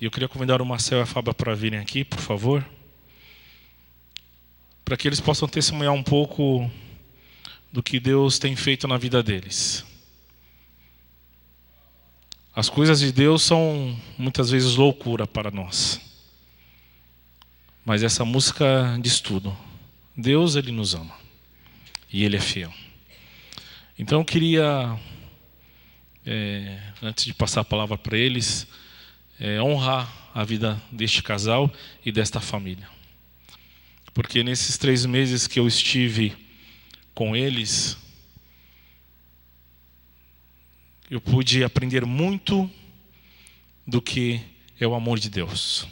E eu queria convidar o Marcel e a Fábia para virem aqui, por favor, para que eles possam testemunhar um pouco do que Deus tem feito na vida deles. As coisas de Deus são muitas vezes loucura para nós. Mas essa música diz tudo. Deus, Ele nos ama. E Ele é fiel. Então eu queria, antes de passar a palavra para eles, honrar a vida deste casal e desta família. Porque nesses 3 meses que eu estive com eles, eu pude aprender muito do que é o amor de Deus.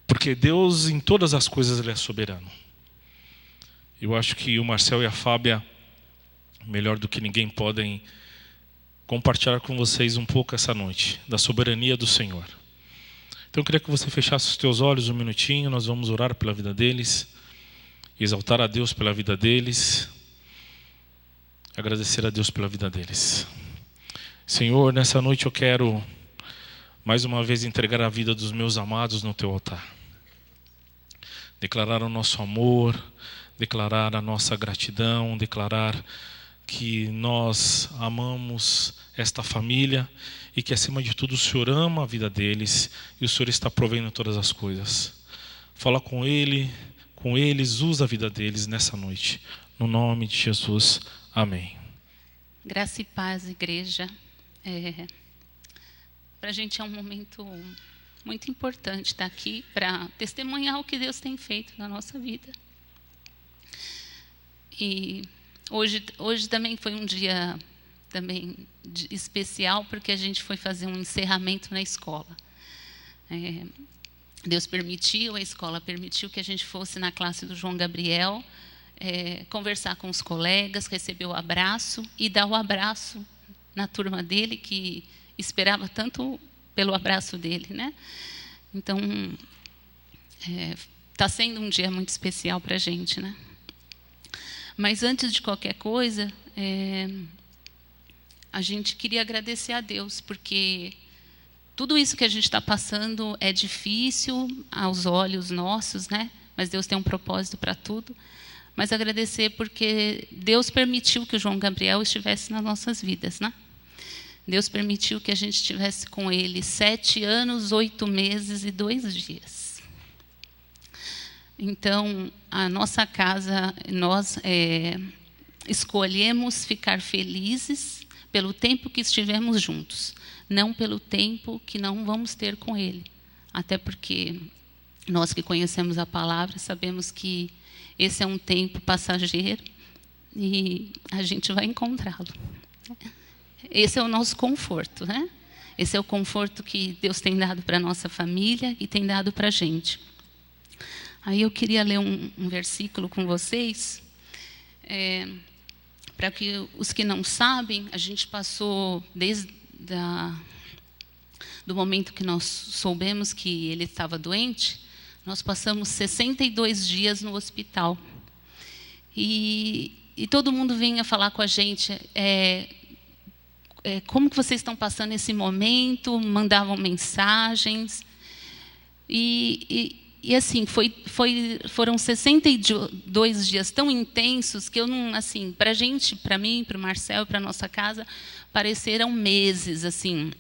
Porque Deus, em todas as coisas, Ele é soberano. Eu acho que o Marcel e a Fábia, melhor do que ninguém, podem compartilhar com vocês um pouco essa noite, da soberania do Senhor. Então eu queria que você fechasse os teus olhos um minutinho, nós vamos orar pela vida deles, exaltar a Deus pela vida deles, agradecer a Deus pela vida deles. Senhor, nessa noite eu quero mais uma vez entregar a vida dos meus amados no teu altar. Declarar o nosso amor, declarar a nossa gratidão, declarar que nós amamos esta família e que acima de tudo o Senhor ama a vida deles e o Senhor está provendo todas as coisas. Fala com eles, usa a vida deles nessa noite. No nome de Jesus, amém. Graça e paz, igreja. Para a gente é um momento muito importante estar aqui para testemunhar o que Deus tem feito na nossa vida. E hoje também foi um dia também especial, porque a gente foi fazer um encerramento na escola. Deus permitiu, a escola permitiu que a gente fosse na classe do João Gabriel, conversar com os colegas, receber o abraço e dar o abraço na turma dele, que esperava tanto pelo abraço dele, né? Então, está sendo um dia muito especial para a gente, né? Mas antes de qualquer coisa, a gente queria agradecer a Deus, porque tudo isso que a gente está passando é difícil aos olhos nossos, né? Mas Deus tem um propósito para tudo. Mas agradecer porque Deus permitiu que o João Gabriel estivesse nas nossas vidas, né? Deus permitiu que a gente estivesse com ele 7 anos, 8 meses e 2 dias. Então, a nossa casa, nós escolhemos ficar felizes pelo tempo que estivemos juntos, não pelo tempo que não vamos ter com ele. Até porque nós que conhecemos a palavra sabemos que esse é um tempo passageiro e a gente vai encontrá-lo. Esse é o nosso conforto, né? Esse é o conforto que Deus tem dado para a nossa família e tem dado para a gente. Aí eu queria ler um versículo com vocês, para que os que não sabem, a gente passou desde do momento que nós soubemos que ele estava doente, nós passamos 62 dias no hospital. E todo mundo vinha falar com a gente, como que vocês estão passando esse momento, mandavam mensagens. E assim, foram 62 dias tão intensos que eu não, assim, para a gente, para mim, para o Marcel, para a nossa casa, pareceram meses, assim,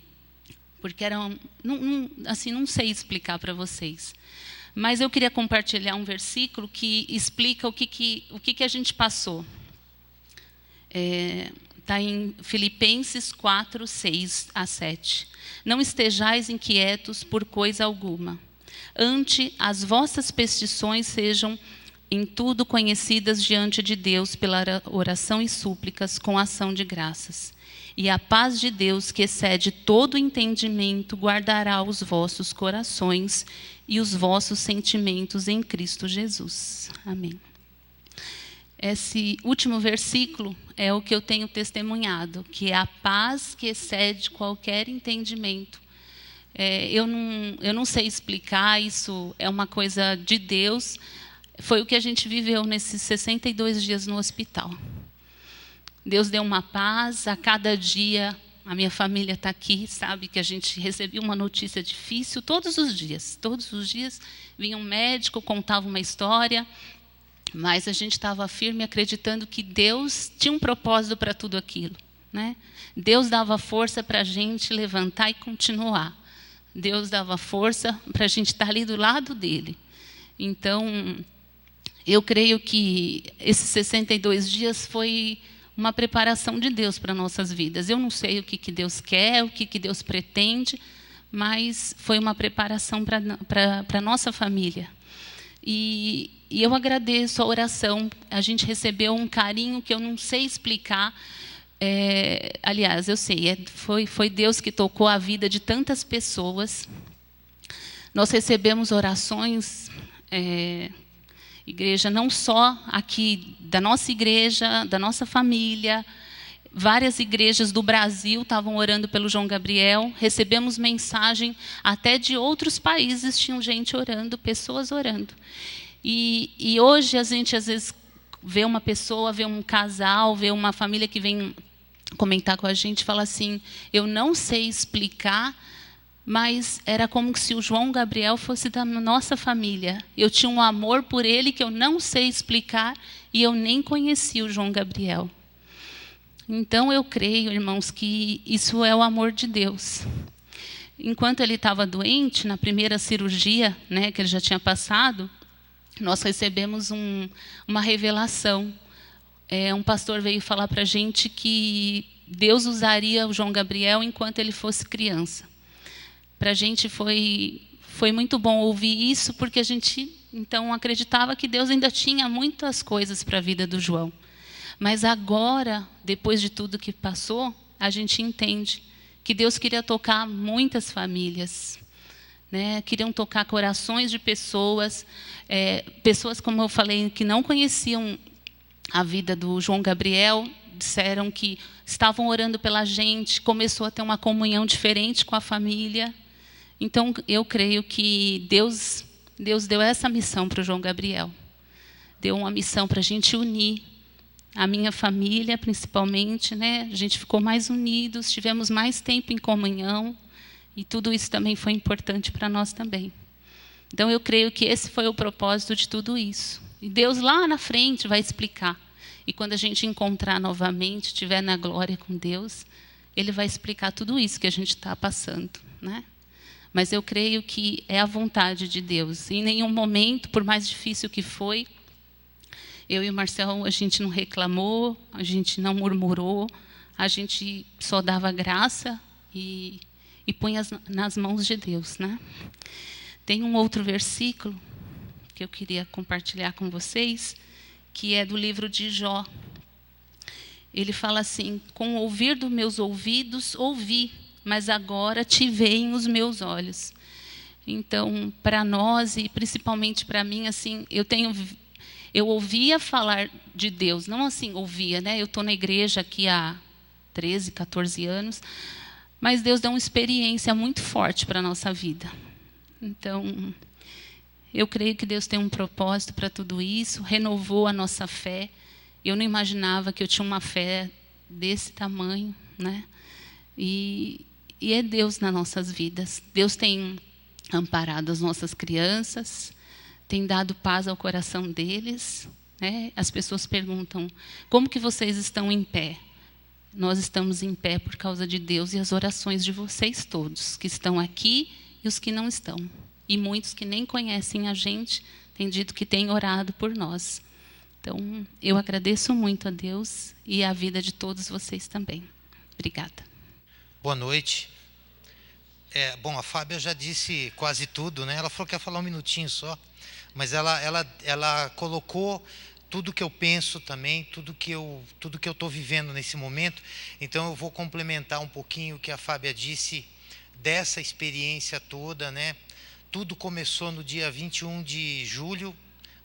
porque eram, assim, não sei explicar para vocês. Mas eu queria compartilhar um versículo que explica o que a gente passou. Está em Filipenses 4, 6 a 7. Não estejais inquietos por coisa alguma. Ante as vossas petições sejam em tudo conhecidas diante de Deus pela oração e súplicas com ação de graças. E a paz de Deus, que excede todo entendimento, guardará os vossos corações e os vossos sentimentos em Cristo Jesus. Amém. Esse último versículo é o que eu tenho testemunhado, que é a paz que excede qualquer entendimento. Eu não sei explicar, isso é uma coisa de Deus. Foi o que a gente viveu nesses 62 dias no hospital. Deus deu uma paz, a cada dia a minha família está aqui, sabe que a gente recebia uma notícia difícil todos os dias. Todos os dias vinha um médico, contava uma história, mas a gente estava firme, acreditando que Deus tinha um propósito para tudo aquilo, né? Deus dava força para a gente levantar e continuar. Deus dava força para a gente estar ali do lado dele. Então, eu creio que esses 62 dias foi uma preparação de Deus para nossas vidas. Eu não sei o que Deus quer, o que Deus pretende, mas foi uma preparação para a nossa família. E eu agradeço a oração. A gente recebeu um carinho que eu não sei explicar. Aliás, eu sei, foi Deus que tocou a vida de tantas pessoas. Nós recebemos orações, igreja, não só aqui da nossa igreja, da nossa família, várias igrejas do Brasil estavam orando pelo João Gabriel, recebemos mensagem até de outros países, tinham gente orando, pessoas orando. E hoje a gente às vezes vê uma pessoa, vê um casal, vê uma família que vem comentar com a gente, fala assim, eu não sei explicar, mas era como se o João Gabriel fosse da nossa família. Eu tinha um amor por ele que eu não sei explicar e eu nem conhecia o João Gabriel. Então, eu creio, irmãos, que isso é o amor de Deus. Enquanto ele estava doente, na primeira cirurgia, né, que ele já tinha passado, nós recebemos uma revelação. Um pastor veio falar para a gente que Deus usaria o João Gabriel enquanto ele fosse criança. Para a gente foi muito bom ouvir isso, porque a gente, então, acreditava que Deus ainda tinha muitas coisas para a vida do João. Mas agora, depois de tudo que passou, a gente entende que Deus queria tocar muitas famílias, né? Queriam tocar corações de pessoas, pessoas, como eu falei, que não conheciam a vida do João Gabriel, disseram que estavam orando pela gente, começou a ter uma comunhão diferente com a família. Então, eu creio que Deus deu essa missão para o João Gabriel. Deu uma missão para a gente unir a minha família, principalmente, né? A gente ficou mais unidos, tivemos mais tempo em comunhão, e tudo isso também foi importante para nós também. Então, eu creio que esse foi o propósito de tudo isso. E Deus lá na frente vai explicar. E quando a gente encontrar novamente, estiver na glória com Deus, Ele vai explicar tudo isso que a gente está passando, né? Mas eu creio que é a vontade de Deus. Em nenhum momento, por mais difícil que foi, eu e o Marcelo, a gente não reclamou, a gente não murmurou, a gente só dava graça e punha nas mãos de Deus, né? Tem um outro versículo que eu queria compartilhar com vocês, que é do livro de Jó. Ele fala assim, com o ouvir dos meus ouvidos, ouvi, mas agora te veem os meus olhos. Então, para nós, e principalmente para mim, assim, eu ouvia falar de Deus, não assim, ouvia, né? Eu estou na igreja aqui há 13, 14 anos, mas Deus deu uma experiência muito forte para a nossa vida. Então, eu creio que Deus tem um propósito para tudo isso, renovou a nossa fé. Eu não imaginava que eu tinha uma fé desse tamanho, né? E é Deus nas nossas vidas. Deus tem amparado as nossas crianças, tem dado paz ao coração deles, né? As pessoas perguntam, como que vocês estão em pé? Nós estamos em pé por causa de Deus e as orações de vocês todos, que estão aqui e os que não estão. E muitos que nem conhecem a gente têm dito que têm orado por nós. Então, eu agradeço muito a Deus e a vida de todos vocês também. Obrigada. Boa noite. Bom, a Fábia já disse quase tudo, né? Ela falou que ia falar um minutinho só, mas ela colocou tudo que eu penso também, tudo que eu estou vivendo nesse momento. Então, eu vou complementar um pouquinho o que a Fábia disse dessa experiência toda, né? Tudo começou no dia 21 de julho,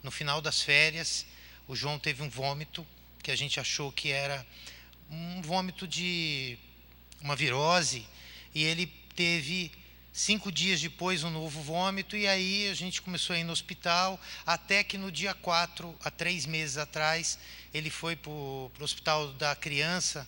no final das férias. O João teve um vômito, que a gente achou que era um vômito de uma virose, e ele teve 5 dias depois um novo vômito, e aí a gente começou a ir no hospital, até que no dia 4, há 3 meses atrás, ele foi para o hospital da criança,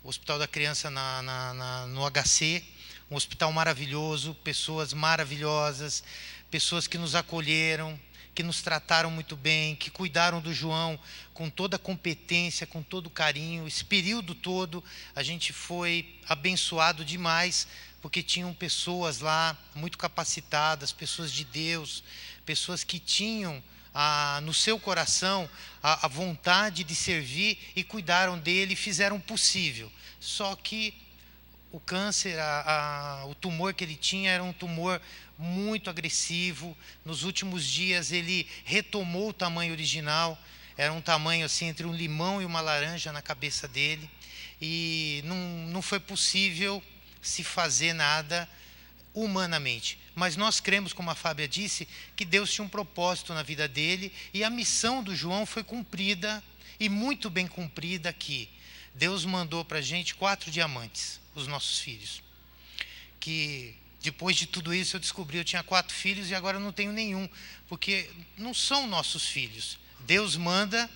o Hospital da Criança no HC, um hospital maravilhoso, pessoas maravilhosas, pessoas que nos acolheram, que nos trataram muito bem, que cuidaram do João com toda a competência, com todo o carinho. Esse período todo a gente foi abençoado demais, porque tinham pessoas lá muito capacitadas, pessoas de Deus, pessoas que tinham no seu coração a vontade de servir e cuidaram dele e fizeram o possível. Só que o câncer, o tumor que ele tinha era um tumor muito agressivo. Nos últimos dias ele retomou o tamanho original, era um tamanho assim entre um limão e uma laranja na cabeça dele, e não foi possível se fazer nada humanamente. Mas nós cremos, como a Fábia disse, que Deus tinha um propósito na vida dele, e a missão do João foi cumprida, e muito bem cumprida aqui. Deus mandou para a gente 4 diamantes, os nossos filhos. Que depois de tudo isso eu descobri, eu tinha 4 filhos e agora eu não tenho nenhum, porque não são nossos filhos. Deus manda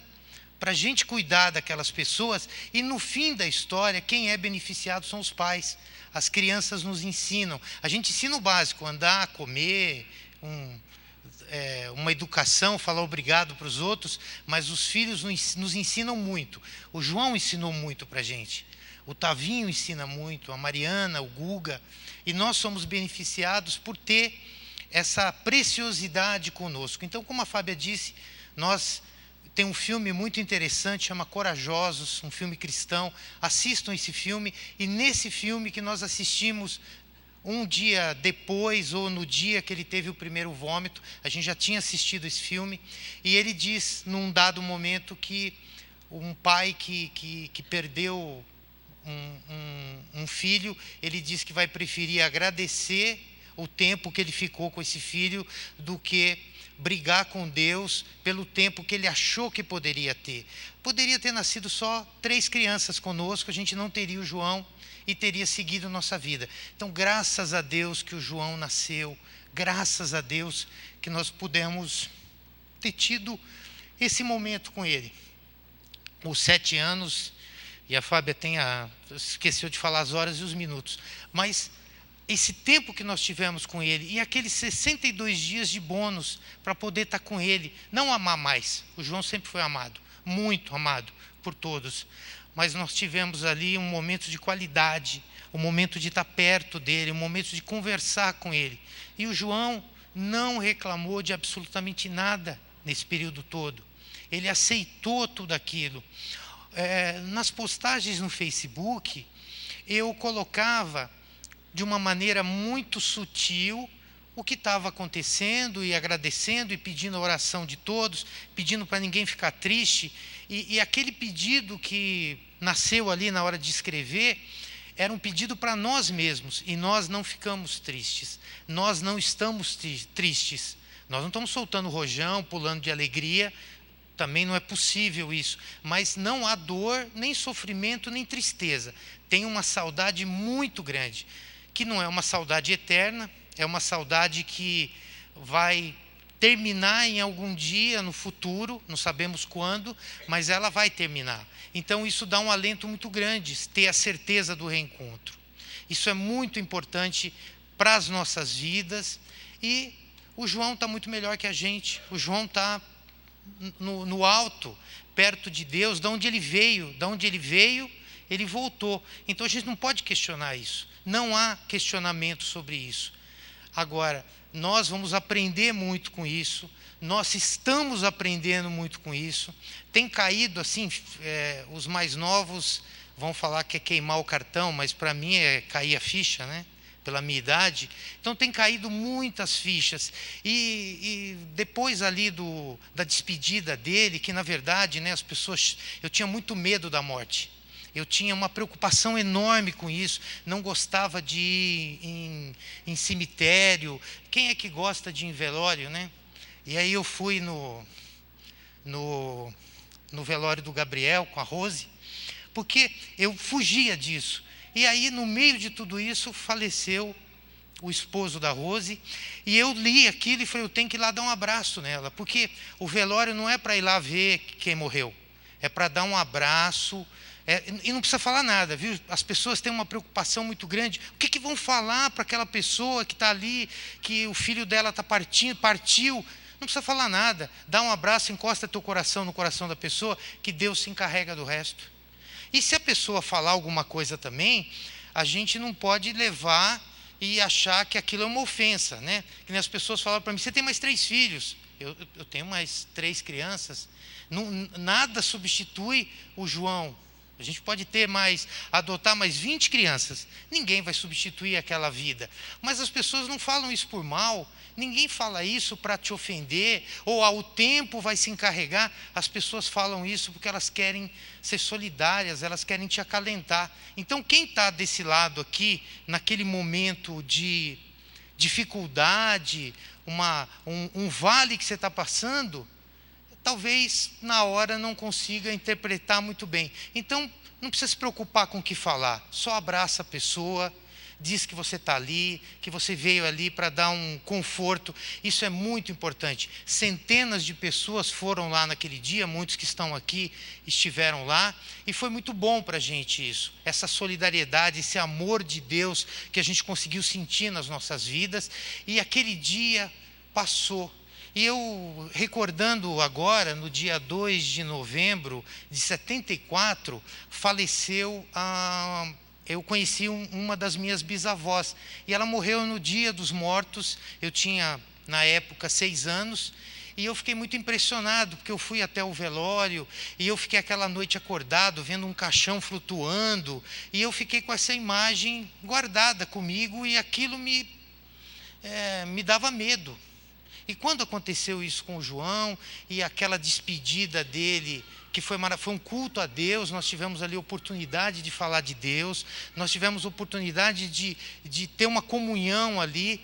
para a gente cuidar daquelas pessoas, e no fim da história, quem é beneficiado são os pais. As crianças nos ensinam. A gente ensina o básico, andar, comer, uma educação, falar obrigado para os outros, mas os filhos nos ensinam muito. O João ensinou muito para a gente. O Tavinho ensina muito, a Mariana, o Guga. E nós somos beneficiados por ter essa preciosidade conosco. Então, como a Fábia disse, tem um filme muito interessante, chama Corajosos, um filme cristão. Assistam esse filme, e nesse filme que nós assistimos um dia depois, ou no dia que ele teve o primeiro vômito, a gente já tinha assistido esse filme, e ele diz, num dado momento, que um pai que perdeu um filho, ele diz que vai preferir agradecer o tempo que ele ficou com esse filho do que brigar com Deus pelo tempo que ele achou que poderia ter. Poderia ter nascido só 3 crianças conosco, a gente não teria o João e teria seguido nossa vida. Então, graças a Deus que o João nasceu, graças a Deus que nós pudemos ter tido esse momento com ele. Os 7 anos, e a Fábia esqueceu de falar as horas e os minutos, mas esse tempo que nós tivemos com ele, e aqueles 62 dias de bônus para poder estar com ele, não amar mais. O João sempre foi amado, muito amado por todos, mas nós tivemos ali um momento de qualidade, um momento de estar perto dele, um momento de conversar com ele. E o João não reclamou de absolutamente nada nesse período todo. Ele aceitou tudo aquilo. Nas postagens no Facebook, eu colocava de uma maneira muito sutil o que estava acontecendo, e agradecendo e pedindo a oração de todos, pedindo para ninguém ficar triste. E aquele pedido que nasceu ali na hora de escrever era um pedido para nós mesmos, e nós não ficamos tristes, nós não estamos tristes, nós não estamos soltando rojão, pulando de alegria, também não é possível isso, mas não há dor, nem sofrimento, nem tristeza. Tem uma saudade muito grande, que não é uma saudade eterna, é uma saudade que vai terminar em algum dia no futuro, não sabemos quando, mas ela vai terminar. Então isso dá um alento muito grande, ter a certeza do reencontro. Isso é muito importante para as nossas vidas, e o João está muito melhor que a gente. O João está no alto, perto de Deus, de onde ele veio, ele voltou. Então a gente não pode questionar isso, não há questionamento sobre isso. Agora, nós vamos aprender muito com isso, nós estamos aprendendo muito com isso. Tem caído assim, os mais novos vão falar que é queimar o cartão, mas para mim é cair a ficha, né? Pela minha idade. Então tem caído muitas fichas, e depois ali da despedida dele, que na verdade, né, as pessoas, eu tinha muito medo da morte, eu tinha uma preocupação enorme com isso, não gostava de ir em cemitério. Quem é que gosta de ir em velório, né? E aí eu fui no velório do Gabriel com a Rose, porque eu fugia disso. E aí, no meio de tudo isso, faleceu o esposo da Rose, e eu li aquilo e falei, eu tenho que ir lá dar um abraço nela, porque o velório não é para ir lá ver quem morreu, é para dar um abraço, E não precisa falar nada, viu? As pessoas têm uma preocupação muito grande. O que vão falar para aquela pessoa que está ali, que o filho dela está partiu? Não precisa falar nada. Dá um abraço, encosta teu coração no coração da pessoa, que Deus se encarrega do resto. E se a pessoa falar alguma coisa também, a gente não pode levar e achar que aquilo é uma ofensa, né? Que nem as pessoas falaram para mim: você tem mais 3 filhos? Eu tenho mais 3 crianças. Nada substitui o João. A gente pode adotar mais 20 crianças. Ninguém vai substituir aquela vida. Mas as pessoas não falam isso por mal. Ninguém fala isso para te ofender, ou ao tempo vai se encarregar. As pessoas falam isso porque elas querem ser solidárias, elas querem te acalentar. Então, quem está desse lado aqui, naquele momento de dificuldade, um vale que você está passando, talvez na hora não consiga interpretar muito bem. Então, não precisa se preocupar com o que falar. Só abraça a pessoa, diz que você está ali, que você veio ali para dar um conforto. Isso é muito importante. Centenas de pessoas foram lá naquele dia, muitos que estão aqui estiveram lá, e foi muito bom para a gente isso. Essa solidariedade, esse amor de Deus que a gente conseguiu sentir nas nossas vidas, e aquele dia passou. E eu, recordando agora, no dia 2 de novembro de 74, faleceu eu conheci uma das minhas bisavós. E ela morreu no Dia dos Mortos. Eu tinha, na época, 6 anos. E eu fiquei muito impressionado, porque eu fui até o velório, e eu fiquei aquela noite acordado, vendo um caixão flutuando. E eu fiquei com essa imagem guardada comigo, e aquilo me dava medo. E quando aconteceu isso com o João, e aquela despedida dele, que foi um culto a Deus, nós tivemos ali oportunidade de falar de Deus, nós tivemos oportunidade de ter uma comunhão ali.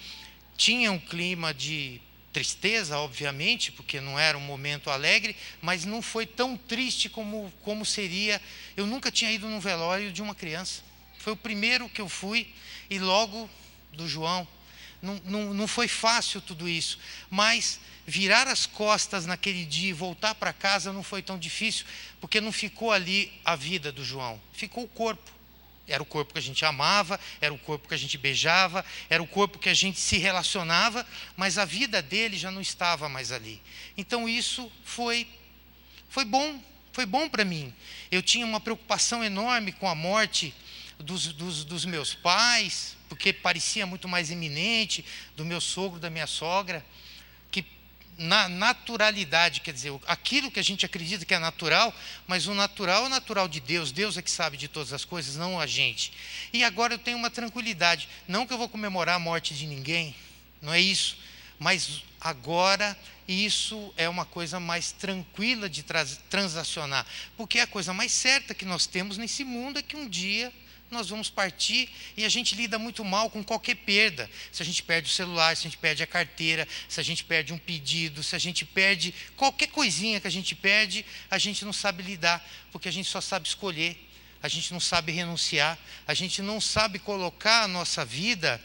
Tinha um clima de tristeza, obviamente, porque não era um momento alegre, mas não foi tão triste como seria. Eu nunca tinha ido num velório de uma criança. Foi o primeiro que eu fui, e logo do João. Não foi fácil tudo isso, mas virar as costas naquele dia e voltar para casa não foi tão difícil, porque não ficou ali a vida do João, ficou o corpo. Era o corpo que a gente amava, era o corpo que a gente beijava, era o corpo que a gente se relacionava, mas a vida dele já não estava mais ali. Então isso foi bom para mim. Eu tinha uma preocupação enorme com a morte dos meus pais, porque parecia muito mais iminente, do meu sogro, da minha sogra, que na naturalidade, quer dizer, aquilo que a gente acredita que é natural, mas o natural é o natural de Deus. Deus é que sabe de todas as coisas, não a gente. E agora eu tenho uma tranquilidade, não que eu vou comemorar a morte de ninguém, não é isso, mas agora isso é uma coisa mais tranquila de transacionar, porque a coisa mais certa que nós temos nesse mundo é que um dia nós vamos partir, e a gente lida muito mal com qualquer perda. Se a gente perde o celular, se a gente perde a carteira, se a gente perde um pedido, se a gente perde qualquer coisinha que a gente perde, a gente não sabe lidar, porque a gente só sabe escolher, a gente não sabe renunciar, a gente não sabe colocar a nossa vida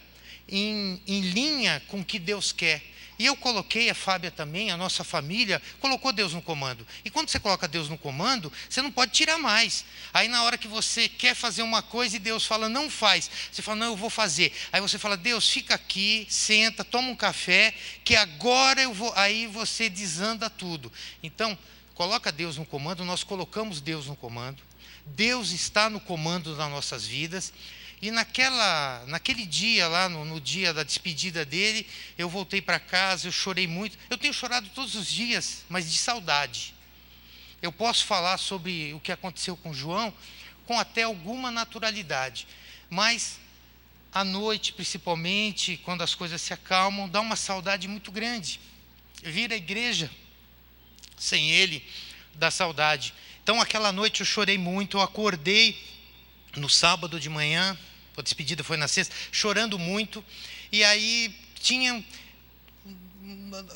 em linha com o que Deus quer. E eu coloquei, a Fábia também, a nossa família, colocou Deus no comando. E quando você coloca Deus no comando, você não pode tirar mais. Aí na hora que você quer fazer uma coisa e Deus fala, não faz. Você fala, não, eu vou fazer. Aí você fala, Deus, fica aqui, senta, toma um café, que agora eu vou. Aí você desanda tudo. Então, coloca Deus no comando, nós colocamos Deus no comando. Deus está no comando das nossas vidas. E naquele dia lá, no dia da despedida dele, eu voltei para casa, eu chorei muito. Eu tenho chorado todos os dias, mas de saudade. Eu posso falar sobre o que aconteceu com o João com até alguma naturalidade. Mas à noite, principalmente, quando as coisas se acalmam, dá uma saudade muito grande. Vir à igreja sem ele, dá saudade. Então aquela noite eu chorei muito, eu acordei no sábado de manhã, a despedida foi na sexta, chorando muito, e aí tinha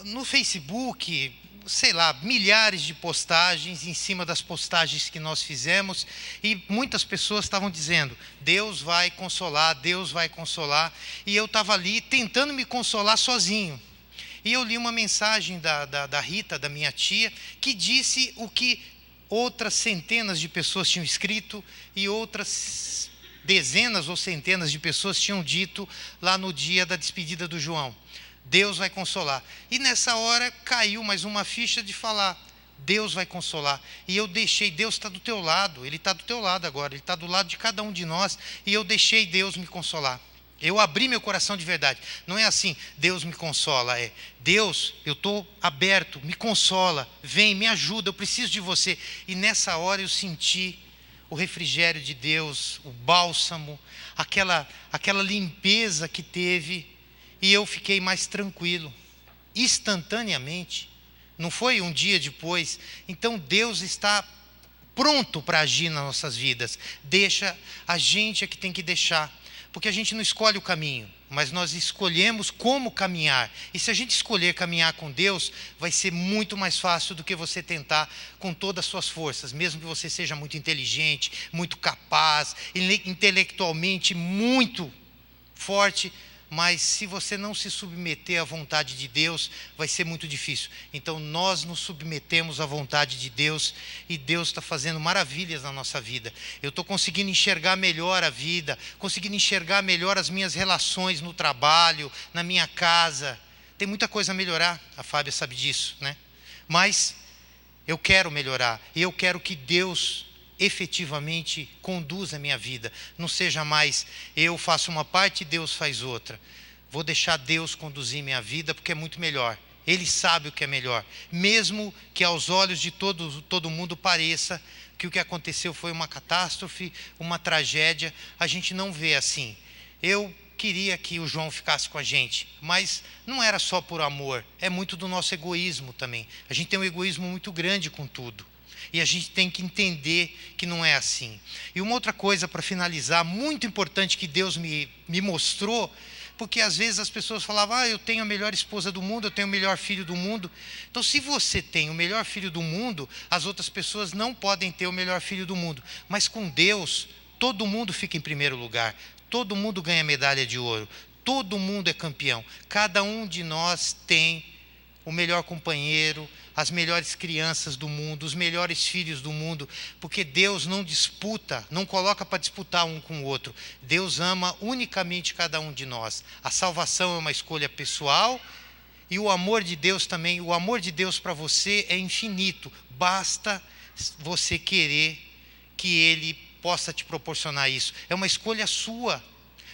no Facebook, sei lá, milhares de postagens em cima das postagens que nós fizemos, e muitas pessoas estavam dizendo, Deus vai consolar, e eu estava ali tentando me consolar sozinho. E eu li uma mensagem da Rita, da minha tia, que disse o que outras centenas de pessoas tinham escrito e outras dezenas ou centenas de pessoas tinham dito lá no dia da despedida do João: Deus vai consolar. E nessa hora caiu mais uma ficha de falar: Deus vai consolar. E eu deixei, Deus está do teu lado, Ele está do teu lado agora, Ele está do lado de cada um de nós, e eu deixei Deus me consolar. Eu abri meu coração de verdade. Não é assim, Deus me consola, é Deus, eu estou aberto, me consola, vem, me ajuda, eu preciso de você. E nessa hora eu senti o refrigério de Deus, o bálsamo, aquela limpeza que teve, e eu fiquei mais tranquilo, instantaneamente. Não foi um dia depois. Então Deus está pronto para agir nas nossas vidas. Deixa, a gente é que tem que deixar. Porque a gente não escolhe o caminho, mas nós escolhemos como caminhar. E se a gente escolher caminhar com Deus, vai ser muito mais fácil do que você tentar com todas as suas forças. Mesmo que você seja muito inteligente, muito capaz, intelectualmente muito forte, mas se você não se submeter à vontade de Deus, vai ser muito difícil. Então nós nos submetemos à vontade de Deus, e Deus está fazendo maravilhas na nossa vida. Eu estou conseguindo enxergar melhor a vida, conseguindo enxergar melhor as minhas relações no trabalho, na minha casa. Tem muita coisa a melhorar, a Fábia sabe disso, né? Mas eu quero melhorar, e eu quero que Deus efetivamente conduz a minha vida. Não seja mais eu faço uma parte e Deus faz outra. Vou deixar Deus conduzir minha vida, porque é muito melhor. Ele sabe o que é melhor. Mesmo que aos olhos de todo mundo pareça que o que aconteceu foi uma catástrofe, uma tragédia, a gente não vê assim. Eu queria que o João ficasse com a gente, mas não era só por amor, é muito do nosso egoísmo também. A gente tem um egoísmo muito grande com tudo. E a gente tem que entender que não é assim. E uma outra coisa para finalizar, muito importante, que Deus me mostrou, porque às vezes as pessoas falavam: eu tenho a melhor esposa do mundo, eu tenho o melhor filho do mundo. Então, se você tem o melhor filho do mundo, as outras pessoas não podem ter o melhor filho do mundo. Mas com Deus, todo mundo fica em primeiro lugar, todo mundo ganha medalha de ouro, todo mundo é campeão. Cada um de nós tem o melhor companheiro, as melhores crianças do mundo, os melhores filhos do mundo, porque Deus não disputa, não coloca para disputar um com o outro. Deus ama unicamente cada um de nós. A salvação é uma escolha pessoal, e o amor de Deus também. O amor de Deus para você é infinito, basta você querer que Ele possa te proporcionar isso. É uma escolha sua.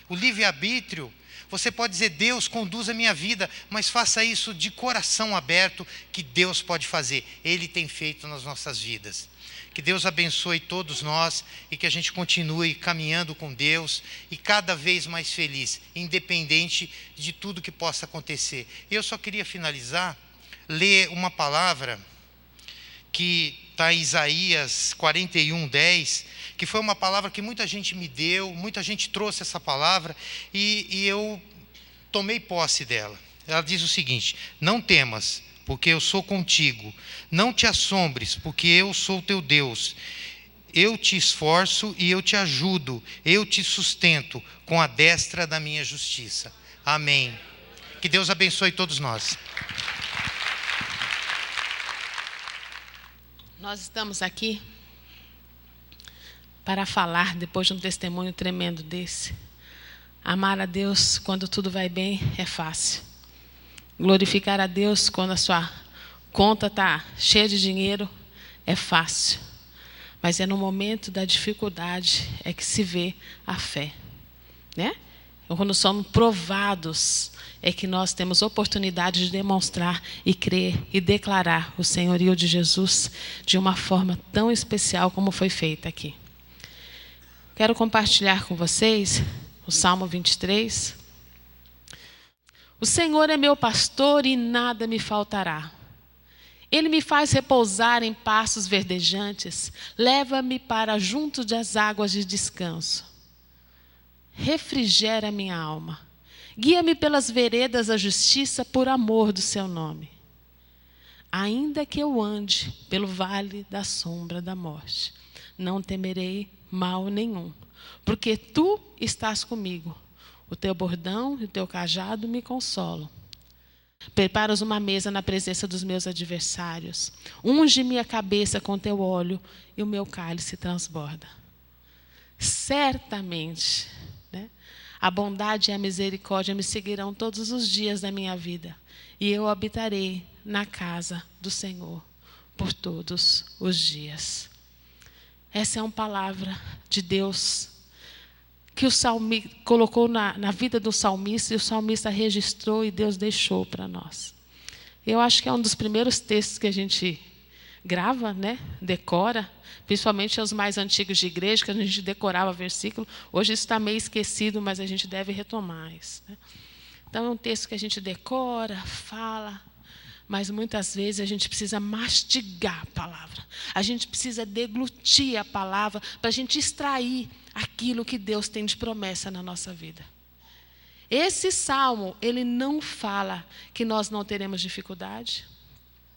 O livre-arbítrio, você pode dizer: Deus, conduz a minha vida, mas faça isso de coração aberto, que Deus pode fazer. Ele tem feito nas nossas vidas. Que Deus abençoe todos nós, e que a gente continue caminhando com Deus e cada vez mais feliz, independente de tudo que possa acontecer. Eu só queria finalizar, ler uma palavra que está em Isaías 41:10, que foi uma palavra que muita gente me deu, muita gente trouxe essa palavra, e eu tomei posse dela. Ela diz o seguinte: não temas, porque eu sou contigo. Não te assombres, porque eu sou teu Deus. Eu te esforço e eu te ajudo. Eu te sustento com a destra da minha justiça. Amém. Que Deus abençoe todos nós. Nós estamos aqui para falar, depois de um testemunho tremendo desse. Amar a Deus quando tudo vai bem é fácil. Glorificar a Deus quando a sua conta está cheia de dinheiro é fácil. Mas é no momento da dificuldade é que se vê a fé, né? Quando somos provados é que nós temos oportunidade de demonstrar e crer e declarar o senhorio de Jesus de uma forma tão especial como foi feita aqui. Quero compartilhar com vocês o Salmo 23. O Senhor é meu pastor e nada me faltará. Ele me faz repousar em pastos verdejantes, leva-me para junto das águas de descanso. Refrigera minha alma. Guia-me pelas veredas da justiça por amor do seu nome. Ainda que eu ande pelo vale da sombra da morte, não temerei mal nenhum, porque tu estás comigo. O teu bordão e o teu cajado me consolam. Preparas uma mesa na presença dos meus adversários. Unge minha cabeça com teu óleo e o meu cálice transborda. Certamente, né, a bondade e a misericórdia me seguirão todos os dias da minha vida. E eu habitarei na casa do Senhor por todos os dias. Essa é uma palavra de Deus que o salmista colocou na vida do salmista, e o salmista registrou e Deus deixou para nós. Eu acho que é um dos primeiros textos que a gente grava, né? Decora, principalmente os mais antigos de igreja, que a gente decorava versículo. Hoje isso está meio esquecido, mas a gente deve retomar isso, né? Então é um texto que a gente decora, fala, mas muitas vezes a gente precisa mastigar a palavra. A gente precisa deglutir a palavra para a gente extrair aquilo que Deus tem de promessa na nossa vida. Esse salmo, ele não fala que nós não teremos dificuldade,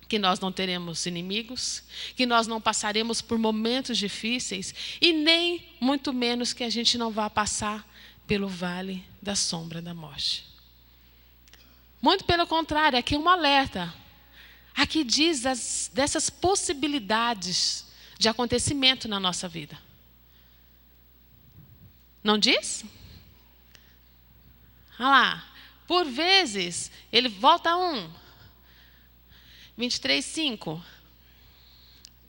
que nós não teremos inimigos, que nós não passaremos por momentos difíceis e nem, muito menos, que a gente não vá passar pelo vale da sombra da morte. Muito pelo contrário, aqui é um alerta. Aqui diz dessas possibilidades de acontecimento na nossa vida. Não diz? Olha lá. Por vezes, ele volta a 23:5.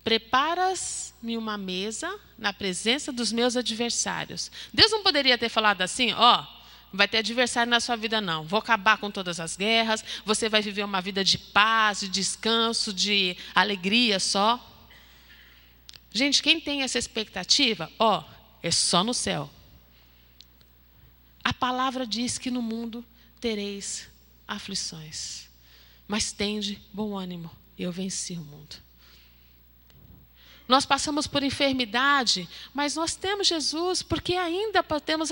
Preparas-me uma mesa na presença dos meus adversários. Deus não poderia ter falado assim, ó, vai ter adversário na sua vida não. Vou acabar com todas as guerras, você vai viver uma vida de paz, de descanso, de alegria só. Gente, quem tem essa expectativa, ó, é só no céu. A palavra diz que no mundo tereis aflições, mas tende bom ânimo, eu venci o mundo. Nós passamos por enfermidade, mas nós temos Jesus, porque ainda temos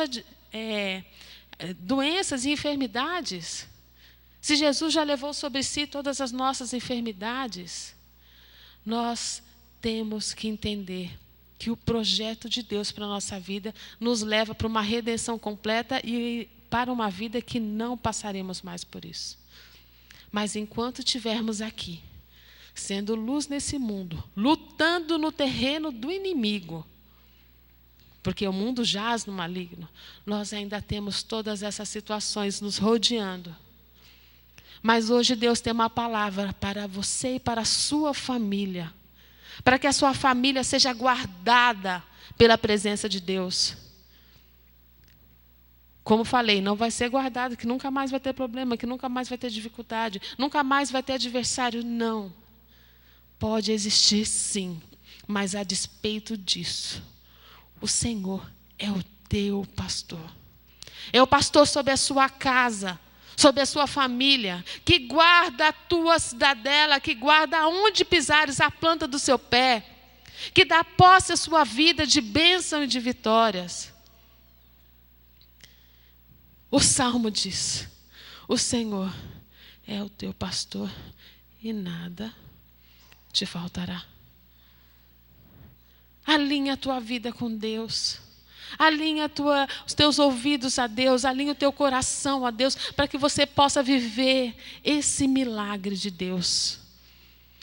doenças e enfermidades. Se Jesus já levou sobre si todas as nossas enfermidades, nós temos que entender que o projeto de Deus para a nossa vida nos leva para uma redenção completa e para uma vida que não passaremos mais por isso. Mas enquanto estivermos aqui, sendo luz nesse mundo, lutando no terreno do inimigo, porque o mundo jaz no maligno, nós ainda temos todas essas situações nos rodeando. Mas hoje Deus tem uma palavra para você e para a sua família, para que a sua família seja guardada pela presença de Deus. Como falei, não vai ser guardado, que nunca mais vai ter problema, que nunca mais vai ter dificuldade, nunca mais vai ter adversário, não. Pode existir sim, mas a despeito disso, o Senhor é o teu pastor. É o pastor sobre a sua casa, sobre a sua família, que guarda a tua cidadela, que guarda aonde pisares a planta do seu pé, que dá posse à sua vida de bênção e de vitórias. O Salmo diz, o Senhor é o teu pastor e nada te faltará. Alinha a tua vida com Deus. Alinha os teus ouvidos a Deus, alinha o teu coração a Deus, para que você possa viver esse milagre de Deus.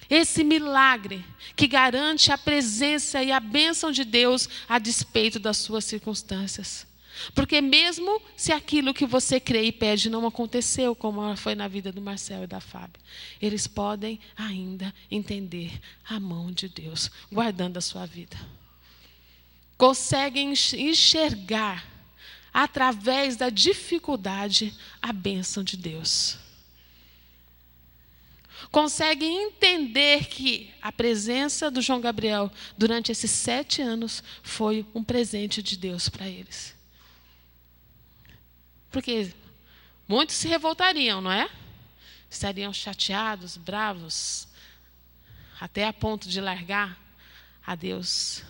Esse milagre que garante a presença e a bênção de Deus a despeito das suas circunstâncias. Porque mesmo se aquilo que você crê e pede não aconteceu, como foi na vida do Marcel e da Fábio, eles podem ainda entender a mão de Deus, guardando a sua vida. Conseguem enxergar, através da dificuldade, a bênção de Deus. Conseguem entender que a presença do João Gabriel durante esses 7 anos foi um presente de Deus para eles. Porque muitos se revoltariam, não é? Estariam chateados, bravos, até a ponto de largar a Deus.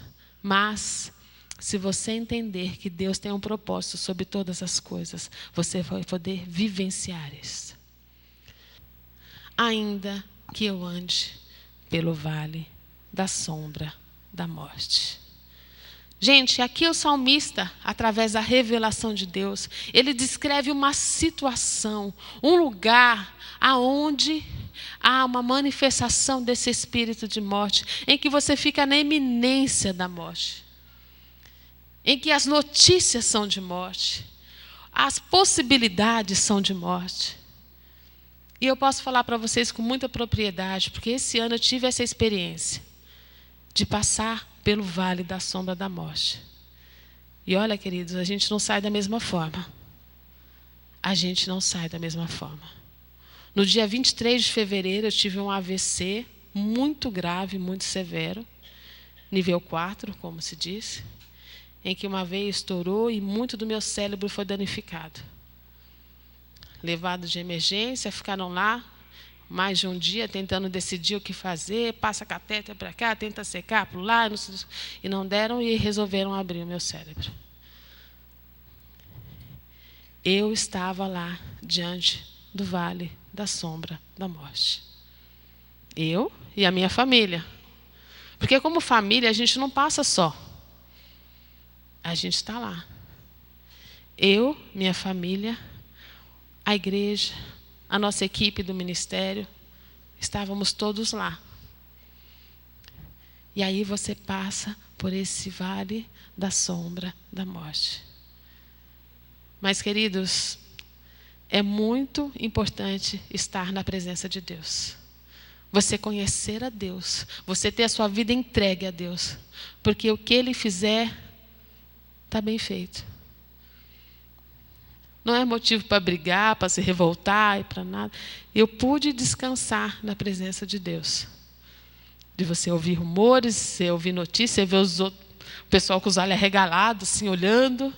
Mas, se você entender que Deus tem um propósito sobre todas as coisas, você vai poder vivenciar isso. Ainda que eu ande pelo vale da sombra da morte. Gente, aqui o salmista, através da revelação de Deus, ele descreve uma situação, um lugar aonde há uma manifestação desse espírito de morte, em que você fica na iminência da morte, em que as notícias são de morte, as possibilidades são de morte. E eu posso falar para vocês com muita propriedade, porque esse ano eu tive essa experiência de passar pelo vale da sombra da morte. E olha, queridos, a gente não sai da mesma forma. A gente não sai da mesma forma. No dia 23 de fevereiro, eu tive um AVC muito grave, muito severo, nível 4, como se diz, em que uma veia estourou e muito do meu cérebro foi danificado. Levado de emergência, ficaram lá mais de um dia tentando decidir o que fazer, passa catéter para cá, tenta secar para lá, e não deram e resolveram abrir o meu cérebro. Eu estava lá diante do vale da sombra da morte. Eu e a minha família. Porque como família a gente não passa só. A gente está lá. Eu, minha família, a igreja, a nossa equipe do ministério, estávamos todos lá. E aí você passa por esse vale da sombra da morte. Mas, queridos, é muito importante estar na presença de Deus. Você conhecer a Deus, você ter a sua vida entregue a Deus, porque o que Ele fizer está bem feito. Não é motivo para brigar, para se revoltar e para nada. Eu pude descansar na presença de Deus. De você ouvir rumores, você ouvir notícias, ver o pessoal com os olhos arregalados, assim, olhando.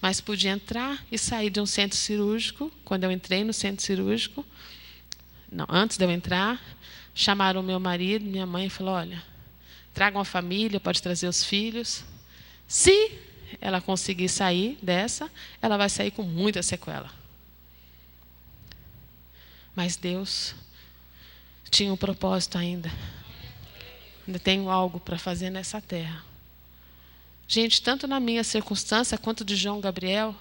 Mas pude entrar e sair de um centro cirúrgico. Quando eu entrei no centro cirúrgico, não, antes de eu entrar, chamaram meu marido, minha mãe, e falaram, olha, traga uma família, pode trazer os filhos. Se ela conseguir sair dessa, ela vai sair com muita sequela. Mas Deus tinha um propósito ainda. Ainda tenho algo para fazer nessa terra. Gente, tanto na minha circunstância quanto de João Gabriel,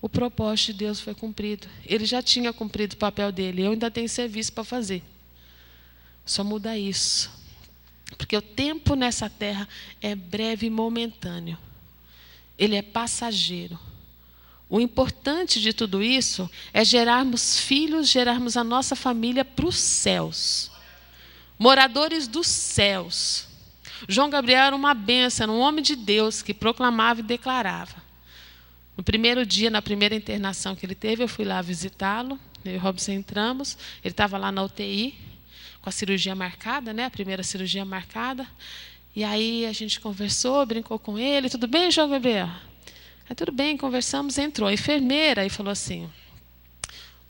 o propósito de Deus foi cumprido. Ele já tinha cumprido o papel dele. Eu ainda tenho serviço para fazer. Só muda isso. Porque o tempo nessa terra é breve e momentâneo. Ele é passageiro. O importante de tudo isso é gerarmos filhos, gerarmos a nossa família para os céus. Moradores dos céus. João Gabriel era uma bênção, era um homem de Deus que proclamava e declarava. No primeiro dia, na primeira internação que ele teve, eu fui lá visitá-lo. Eu e o Robson entramos. Ele estava lá na UTI, com a cirurgia marcada, né? A primeira cirurgia marcada. E aí a gente conversou, brincou com ele. Tudo bem, João Gabriel? Tudo bem, conversamos, entrou. A enfermeira e falou assim,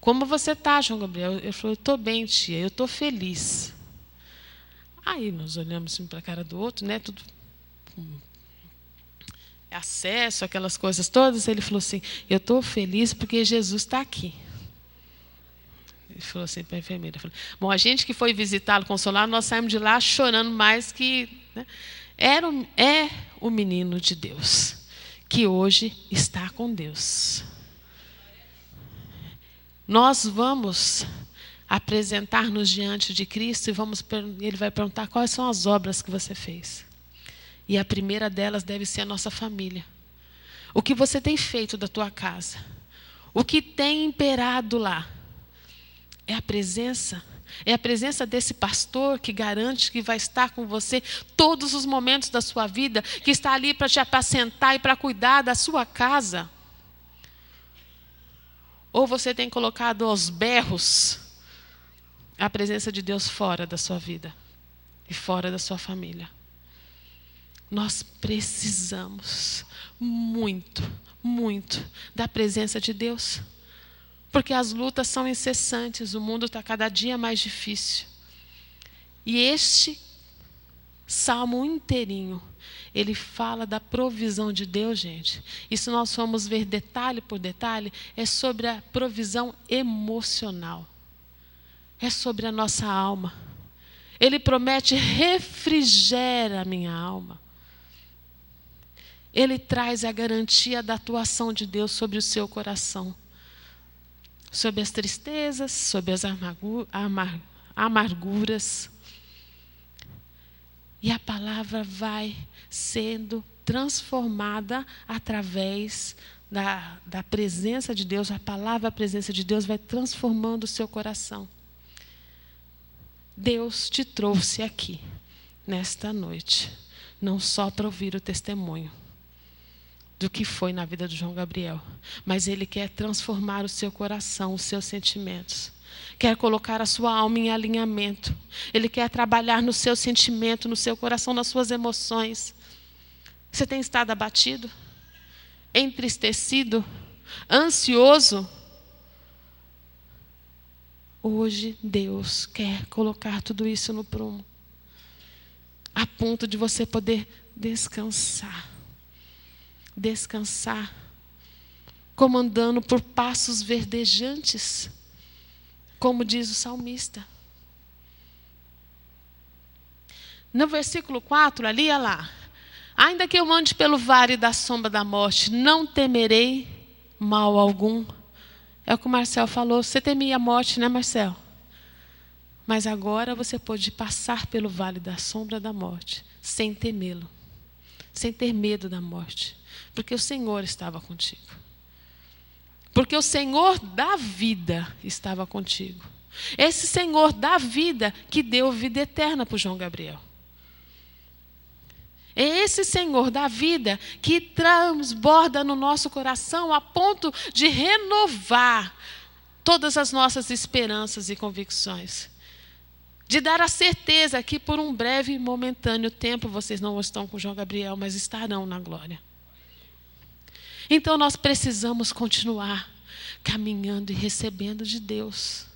como você está, João Gabriel? Eu falei, eu estou bem, tia, eu estou feliz. Aí nós olhamos assim para a cara do outro, né? Tudo com acesso, aquelas coisas todas. Ele falou assim, eu estou feliz porque Jesus está aqui. Ele falou assim para a enfermeira. Falou, bom, a gente que foi visitá-lo, consolar, nós saímos de lá chorando mais que... Né? É o menino de Deus, que hoje está com Deus. Nós vamos apresentar-nos diante de Cristo e ele vai perguntar quais são as obras que você fez. E a primeira delas deve ser a nossa família. O que você tem feito da tua casa? O que tem imperado lá? É a presença desse pastor que garante que vai estar com você todos os momentos da sua vida, que está ali para te apacentar e para cuidar da sua casa? Ou você tem colocado aos berros a presença de Deus fora da sua vida e fora da sua família? Nós precisamos muito, muito da presença de Deus. Porque as lutas são incessantes, o mundo está cada dia mais difícil. E este salmo inteirinho, ele fala da provisão de Deus, gente. E se nós formos ver detalhe por detalhe, é sobre a provisão emocional. É sobre a nossa alma. Ele promete refrigera a minha alma. Ele traz a garantia da atuação de Deus sobre o seu coração, sobre as tristezas, sobre as amarguras. E a palavra vai sendo transformada através da presença de Deus. A palavra, a presença de Deus vai transformando o seu coração. Deus te trouxe aqui, nesta noite, não só para ouvir o testemunho do que foi na vida de João Gabriel, mas Ele quer transformar o seu coração, os seus sentimentos. Quer colocar a sua alma em alinhamento. Ele quer trabalhar no seu sentimento, no seu coração, nas suas emoções. Você tem estado abatido? Entristecido? Ansioso? Hoje Deus quer colocar tudo isso no prumo, a ponto de você poder descansar. Descansar, como andando por passos verdejantes, como diz o salmista. No versículo 4, ali, olha lá. Ainda que eu ande pelo vale da sombra da morte, não temerei mal algum. É o que o Marcel falou. Você temia a morte, né, Marcel? Mas agora você pode passar pelo vale da sombra da morte, sem temê-lo, sem ter medo da morte. Porque o Senhor estava contigo. Porque o Senhor da vida estava contigo. Esse Senhor da vida que deu vida eterna para o João Gabriel. É esse Senhor da vida que transborda no nosso coração a ponto de renovar todas as nossas esperanças e convicções. De dar a certeza que por um breve e momentâneo tempo vocês não estão com João Gabriel, mas estarão na glória. Então nós precisamos continuar caminhando e recebendo de Deus.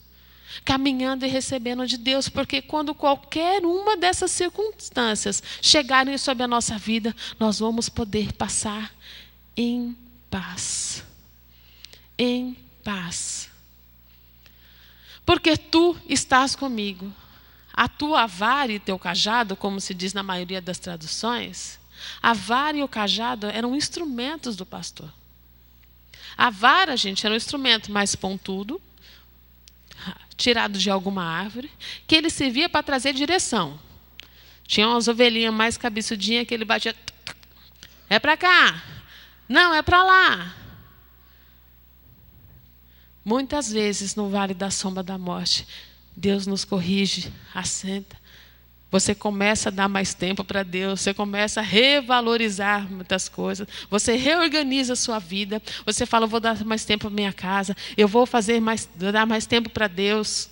Caminhando e recebendo de Deus, porque quando qualquer uma dessas circunstâncias chegarem sobre a nossa vida, nós vamos poder passar em paz. Em paz. Porque tu estás comigo. A tua vara e teu cajado, como se diz na maioria das traduções, a vara e o cajado eram instrumentos do pastor. A vara, gente, era um instrumento mais pontudo, tirado de alguma árvore, que ele servia para trazer direção. Tinha umas ovelhinhas mais cabeçudinhas que ele batia. É para cá. Não, é para lá. Muitas vezes no vale da sombra da morte, Deus nos corrige, assenta. Você começa a dar mais tempo para Deus, você começa a revalorizar muitas coisas, você reorganiza a sua vida, você fala, eu vou dar mais tempo para minha casa, eu vou dar mais tempo para Deus.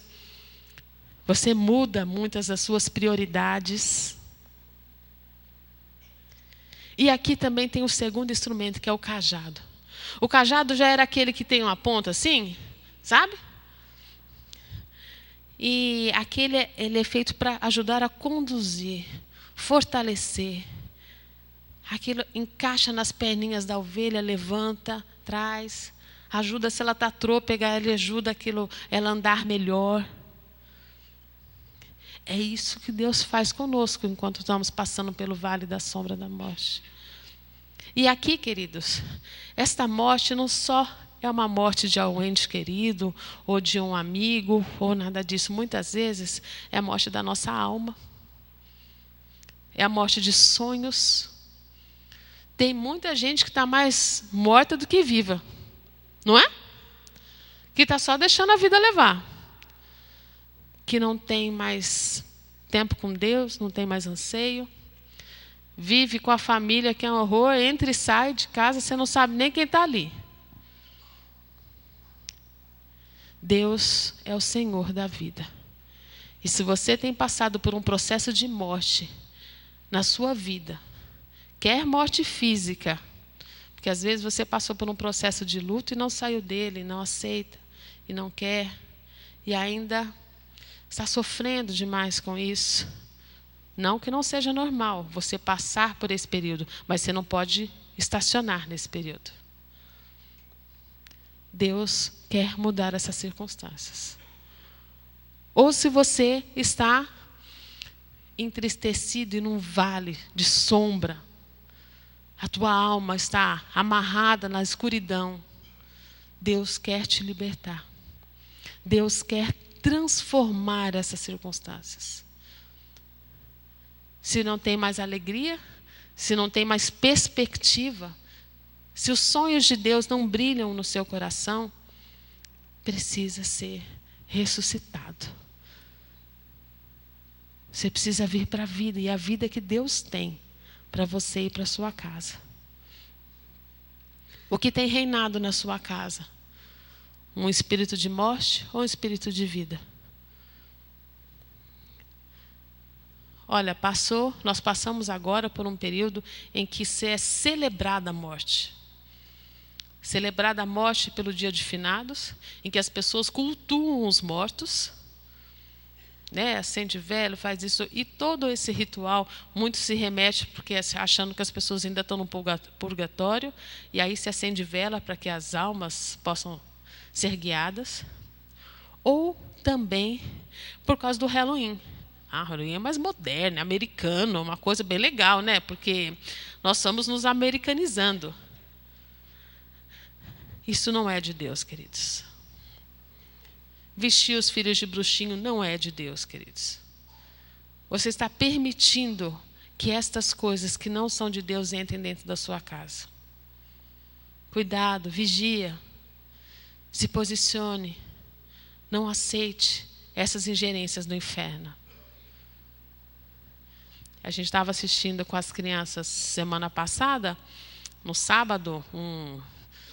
Você muda muitas das suas prioridades. E aqui também tem o segundo instrumento, que é o cajado. O cajado já era aquele que tem uma ponta assim, sabe? E aquele ele é feito para ajudar a conduzir, fortalecer. Aquilo encaixa nas perninhas da ovelha, levanta, traz, ajuda se ela está trôpega, ele ajuda ela andar melhor. É isso que Deus faz conosco enquanto estamos passando pelo vale da sombra da morte. E aqui, queridos, esta morte não só é uma morte de um ente querido, ou de um amigo, ou nada disso. Muitas vezes é a morte da nossa alma. É a morte de sonhos. Tem muita gente que está mais morta do que viva. Não é? Que está só deixando a vida levar. Que não tem mais tempo com Deus, não tem mais anseio. Vive com a família, que é um horror, entra e sai de casa, você não sabe nem quem está ali. Deus é o Senhor da vida. E se você tem passado por um processo de morte na sua vida, quer morte física, porque às vezes você passou por um processo de luto e não saiu dele, não aceita e não quer, e ainda está sofrendo demais com isso. Não que não seja normal você passar por esse período, mas você não pode estacionar nesse período. Deus quer mudar essas circunstâncias. Ou se você está entristecido em um vale de sombra, a tua alma está amarrada na escuridão, Deus quer te libertar. Deus quer transformar essas circunstâncias. Se não tem mais alegria, se não tem mais perspectiva, se os sonhos de Deus não brilham no seu coração, precisa ser ressuscitado. Você precisa vir para a vida, e a vida que Deus tem para você e para a sua casa. O que tem reinado na sua casa? Um espírito de morte ou um espírito de vida? Olha, nós passamos agora por um período em que se é celebrada a morte. Celebrada a morte pelo dia de finados, em que as pessoas cultuam os mortos, né? Acende vela, faz isso, e todo esse ritual, muito se remete, porque achando que as pessoas ainda estão no purgatório, e aí se acende vela para que as almas possam ser guiadas, ou também por causa do Halloween. Halloween é mais moderno, é americano, uma coisa bem legal, né? Porque nós estamos nos americanizando. Isso não é de Deus, queridos. Vestir os filhos de bruxinho não é de Deus, queridos. Você está permitindo que estas coisas que não são de Deus entrem dentro da sua casa. Cuidado, vigia, se posicione, não aceite essas ingerências do inferno. A gente estava assistindo com as crianças semana passada, no sábado,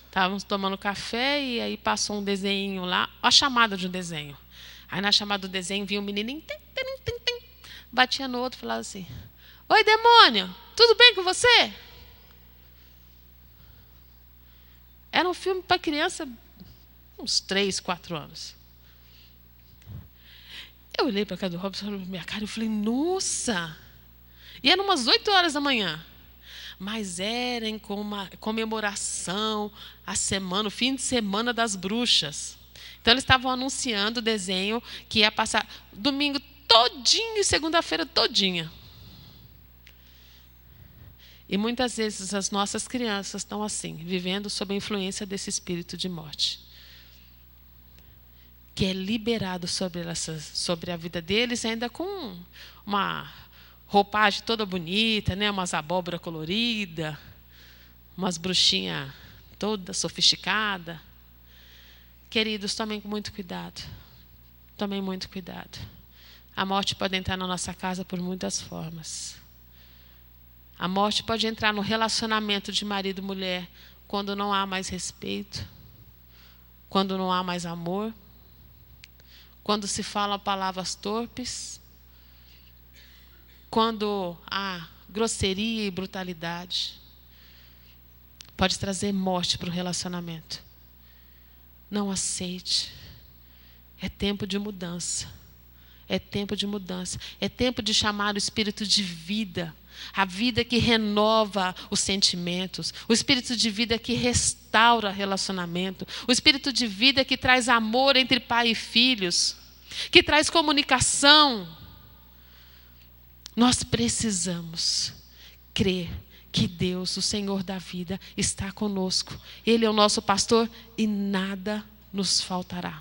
estávamos tomando café e aí passou um desenho lá, a chamada de um desenho. Aí na chamada do desenho vinha um menininho, batia no outro e falava assim: oi, demônio, tudo bem com você? Era um filme para criança, uns 3, 4 anos. Eu olhei para a cara do Robson, olhou para minha cara e falei: nossa! E eram umas 8 horas da manhã. Mas era em comemoração a semana, o fim de semana das bruxas. Então eles estavam anunciando o desenho que ia passar domingo todinho e segunda-feira todinha. E muitas vezes as nossas crianças estão assim, vivendo sob a influência desse espírito de morte, que é liberado sobre a vida deles, ainda com uma roupagem toda bonita, né? Umas abóbora colorida, umas bruxinhas toda sofisticada. Queridos, tomem muito cuidado. Tomem muito cuidado. A morte pode entrar na nossa casa por muitas formas. A morte pode entrar no relacionamento de marido e mulher quando não há mais respeito, quando não há mais amor, quando se falam palavras torpes, quando há grosseria e brutalidade. Pode trazer morte para o relacionamento. Não aceite. É tempo de mudança. É tempo de mudança. É tempo de chamar o espírito de vida. A vida que renova os sentimentos. O espírito de vida que restaura relacionamento. O espírito de vida que traz amor entre pai e filhos. Que traz comunicação. Nós precisamos crer que Deus, o Senhor da vida, está conosco. Ele é o nosso pastor e nada nos faltará.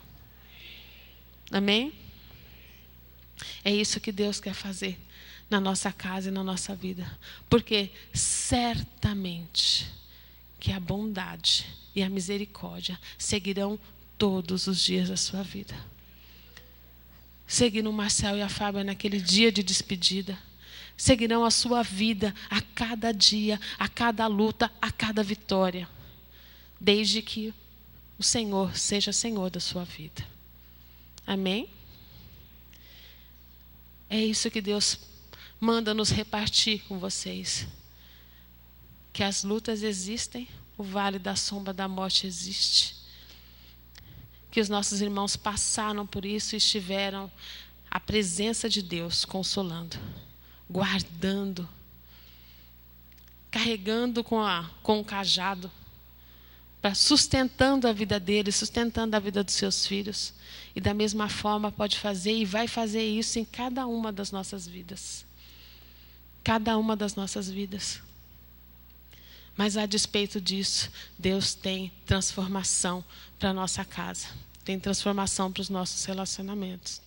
Amém? É isso que Deus quer fazer na nossa casa e na nossa vida. Porque certamente que a bondade e a misericórdia seguirão todos os dias da sua vida. Seguiram o Marcel e a Fábia naquele dia de despedida. Seguirão a sua vida a cada dia, a cada luta, a cada vitória. Desde que o Senhor seja Senhor da sua vida. Amém? É isso que Deus manda nos repartir com vocês. Que as lutas existem, o vale da sombra da morte existe. Que os nossos irmãos passaram por isso e estiveram à presença de Deus, consolando, guardando, carregando com o cajado, sustentando a vida deles, sustentando a vida dos seus filhos. E da mesma forma pode fazer e vai fazer isso em cada uma das nossas vidas. Cada uma das nossas vidas. Mas a despeito disso, Deus tem transformação para a nossa casa. tem transformação para os nossos relacionamentos.